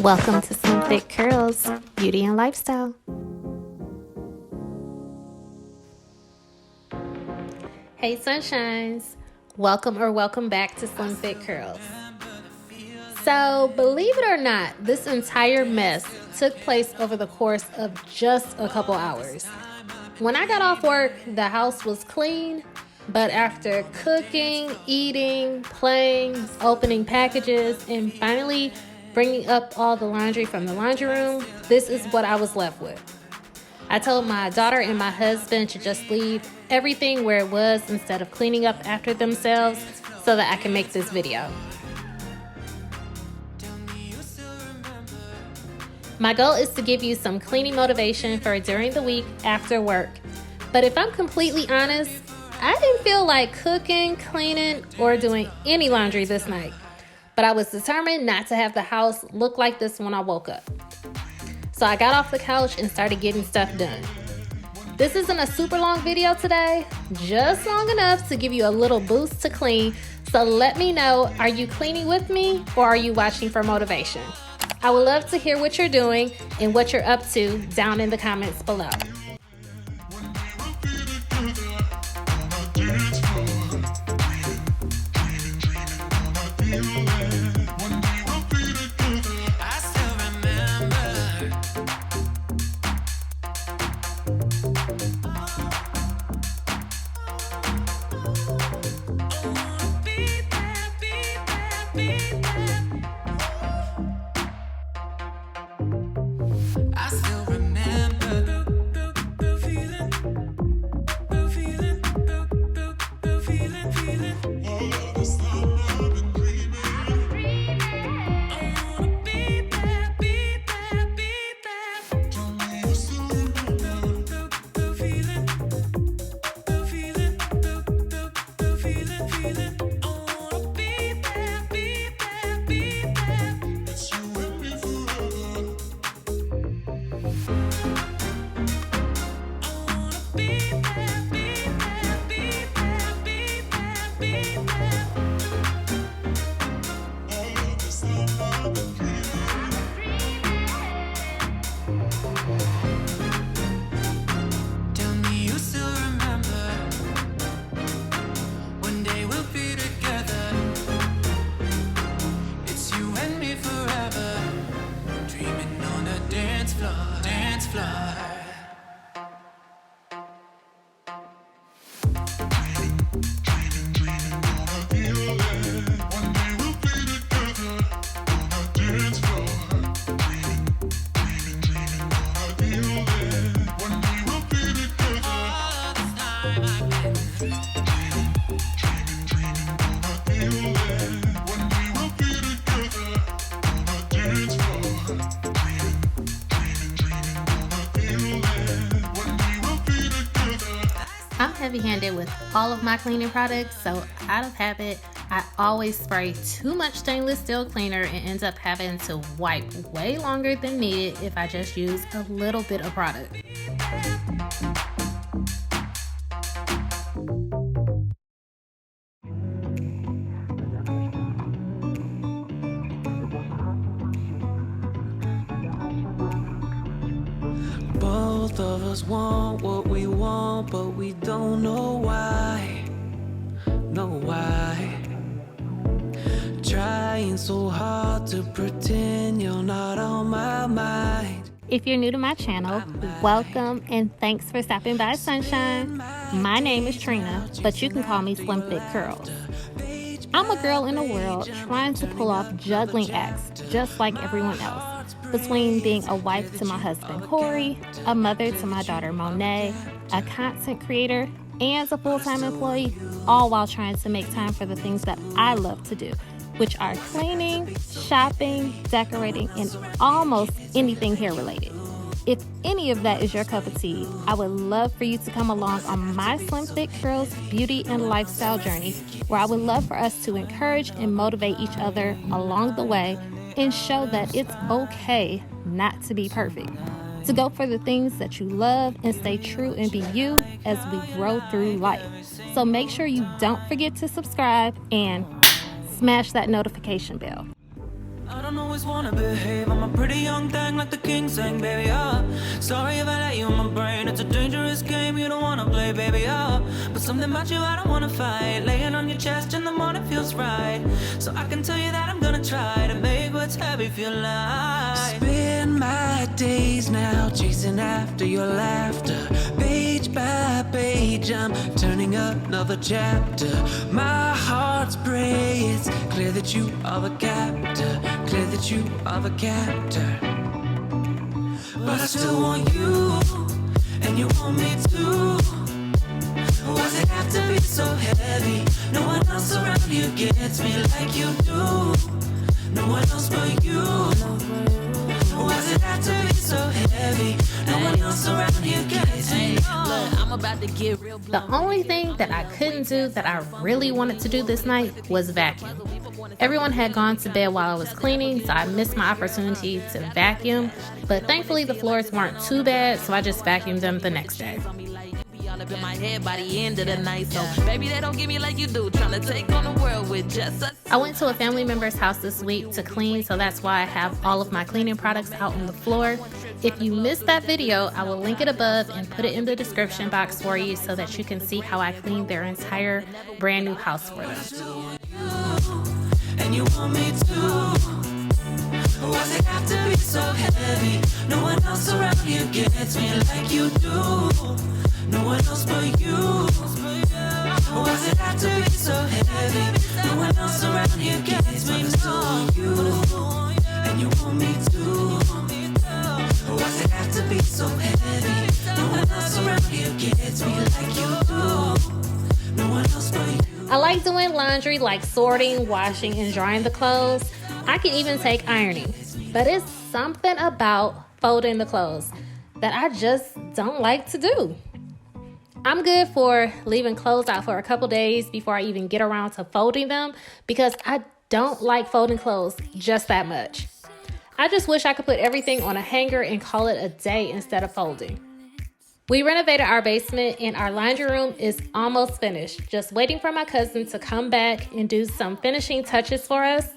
Welcome to Slim Thick Curls, Beauty and Lifestyle. Hey sunshines, welcome back to Slim Thick Curls. So believe it or not, this entire mess took place over the course of just a couple hours. When I got off work, the house was clean, but after cooking, eating, playing, opening packages, and finally bringing up all the laundry from the laundry room, this is what I was left with. I told my daughter and my husband to just leave everything where it was instead of cleaning up after themselves so that I can make this video. My goal is to give you some cleaning motivation for during the week after work. But if I'm completely honest, I didn't feel like cooking, cleaning, or doing any laundry this night. But I was determined not to have the house look like this when I woke up. So I got off the couch and started getting stuff done. This isn't a super long video today, just long enough to give you a little boost to clean. So let me know, are you cleaning with me or are you watching for motivation? I would love to hear what you're doing and what you're up to down in the comments below. I'm heavy-handed with all of my cleaning products, so out of habit, I always spray too much stainless steel cleaner and end up having to wipe way longer than needed if I just use a little bit of product. Both of us want what we want, but we don't know why. Know why. Trying so hard to pretend you're not on my mind. If you're new to my channel, welcome and thanks for stopping by, sunshine. My name is Trina, but you can call me Slim Thick Curls. I'm a girl in the world trying to pull off juggling acts just like everyone else, between being a wife to my husband Corey, a mother to my daughter Monet, a content creator, and a full-time employee, all while trying to make time for the things that I love to do, which are cleaning, shopping, decorating, and almost anything hair related. If any of that is your cup of tea, I would love for you to come along on my Slim Thick Curls beauty and lifestyle journey, where I would love for us to encourage and motivate each other along the way and show that it's okay not to be perfect. To go for the things that you love and stay true and be you as we grow through life. So make sure you don't forget to subscribe and smash that notification bell. I don't always wanna behave. I'm a pretty young thing like the king sang, baby, sorry if I let you in my brain. It's a dangerous game you don't wanna play, baby, but something about you I don't wanna fight. Laying on your chest in the morning feels right. So I can tell you that I'm gonna try to make what's heavy feel light. Spend my days now chasing after your laughter. Page by page I'm turning up another chapter. My heart's prey, it's clear that you are the captor. Clear that you are the captor. But I still want you, and you want me too. Why does it have to be so heavy? No one else around here gets me like you do. No one else but you. Why does it have to be so heavy? No one else around here gets me. Look, I'm about to get real. The only thing that I couldn't do that I really wanted to do this night was vacuum. Everyone had gone to bed while I was cleaning, so I missed my opportunity to vacuum. But thankfully the floors weren't too bad, so I just vacuumed them the next day. All up in my head by the end of the night, so baby, they don't get me like you do, trying to take on the world with just us. I went to a family member's house this week to clean, so that's why I have all of my cleaning products out on the floor. If you missed that video, I will link it above and put it in the description box for you so that you can see how I cleaned their entire brand new house for them. And you want me too. Why does it have to be so heavy? No one else around here gets me like you do. No one else but you. Why does it have to be so heavy? No one else around here gets me like you. And you want me too. Why does it have to be so heavy? No one else around here gets me like you do. No one else but you. I like doing laundry, like sorting, washing, and drying the clothes. I can even take ironing. But it's something about folding the clothes that I just don't like to do. I'm good for leaving clothes out for a couple days before I even get around to folding them because I don't like folding clothes just that much. I just wish I could put everything on a hanger and call it a day instead of folding. We renovated our basement and our laundry room is almost finished. Just waiting for my cousin to come back and do some finishing touches for us.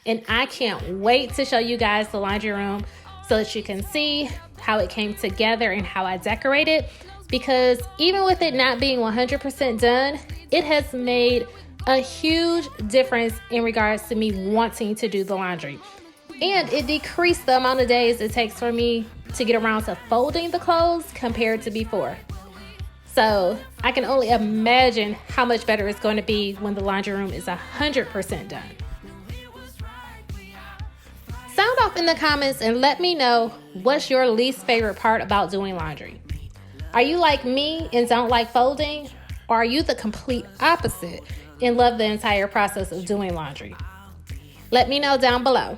And I can't wait to show you guys the laundry room so that you can see how it came together and how I decorated. Because even with it not being 100% done, it has made a huge difference in regards to me wanting to do the laundry. And it decreased the amount of days it takes for me to get around to folding the clothes compared to before. So I can only imagine how much better it's going to be when the laundry room is 100% done. Sound off in the comments and let me know what's your least favorite part about doing laundry. Are you like me and don't like folding? Or are you the complete opposite and love the entire process of doing laundry? Let me know down below.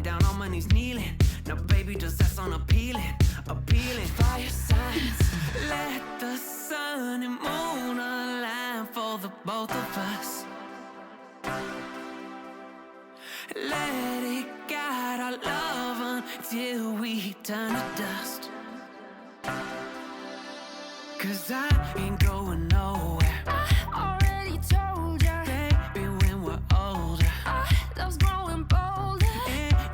Down on my knees kneeling. Now baby, does that sound appealing? Appealing. Fire signs. Let the sun and moon align for the both of us. Let it guide our love until we turn to dust. 'Cause I ain't going nowhere. I already told ya, Baby, when we're older, love's growing bolder.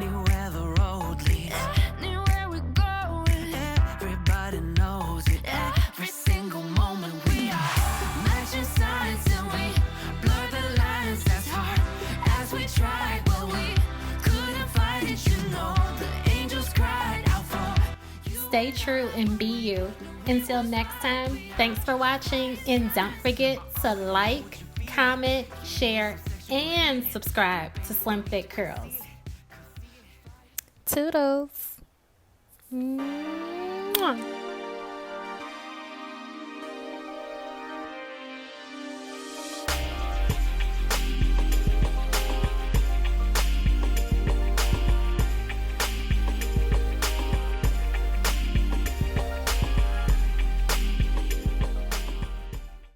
anywhere the road leads, Anywhere we're going, everybody knows it. Every single moment we are matching signs and we blur the lines as hard as we tried. Well, we couldn't fight it, you know. The angels cried out for you. Stay true and be you. Until next time, thanks for watching and don't forget to like, comment, share, and subscribe to Slim Thick Curls. Toodles. Mwah.